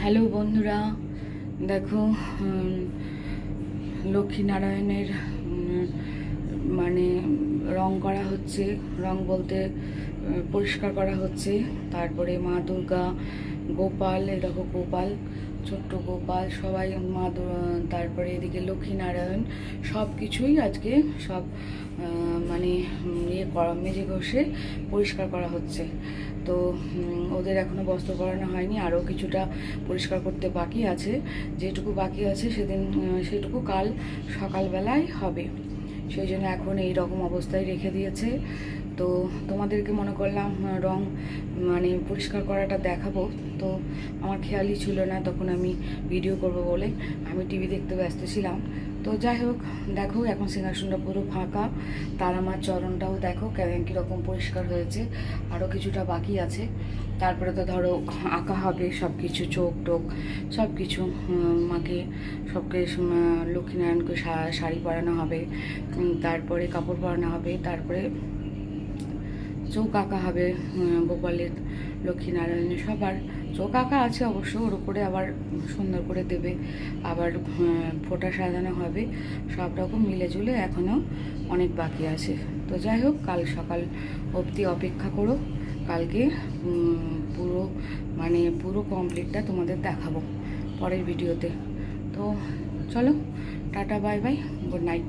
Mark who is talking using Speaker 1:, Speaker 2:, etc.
Speaker 1: Hello বন্ধুরা, দেখো লক্ষ্মীনারায়ণের মানে রং করা হচ্ছে। রং বলতে পরিষ্কার করা হচ্ছে। তারপরে মা দুর্গা, গোপাল, এই দেখো গোপাল, ছোট্ট গোপাল সবাই, তারপরে এদিকে লক্ষ্মীনারায়ণ, সব কিছুই আজকে সব মানে ইয়ে করা, মেজে ঘষে পরিষ্কার করা হচ্ছে। তো ওদের এখনও বস্ত্র পরানো হয়নি, আরও কিছুটা পরিষ্কার করতে বাকি আছে। যেটুকু বাকি আছে সেটুকু কাল সকালবেলায় হবে। সেই জন্য এখন এই রকম অবস্থায় রেখে দিয়েছে। তো তোমাদেরকে মনে করলাম রং মানে পরিষ্কার করাটা দেখাবো। তো আমার খেয়ালই ছিল না তখন আমি ভিডিও করব বলে, আমি টিভি দেখতে ব্যস্ত ছিলাম। তো যাই হোক, দেখো এখন সিংহাসনটা পুরো ফাঁকা। তার আমার চরণটাও দেখো কীরকম পরিষ্কার হয়েছে, আরও কিছুটা বাকি আছে। তারপরে তো ধরো আঁকা হবে সব কিছু, চোখ টোক সব কিছু, মাকে সবকে লক্ষ্মীনারায়ণকে শাড়ি পরানো হবে, তারপরে কাপড় পরানো হবে, তারপরে চোখ আঁকা হবে গোপালের, লক্ষ্মীনারায়ণের সবার চোখ আঁকা আছে অবশ্য, ওর উপরে আবার সুন্দর করে দেবে, আবার ফোঁটা সাজানো হবে। সব রকম মিলে জুলে এখনও অনেক বাকি আছে। তো যাই হোক, কাল সকাল অবধি অপেক্ষা করো, কালকে পুরো কমপ্লিটটা তোমাদের দেখাবো পরের ভিডিওতে। তো চলো, tata, bye bye, good night.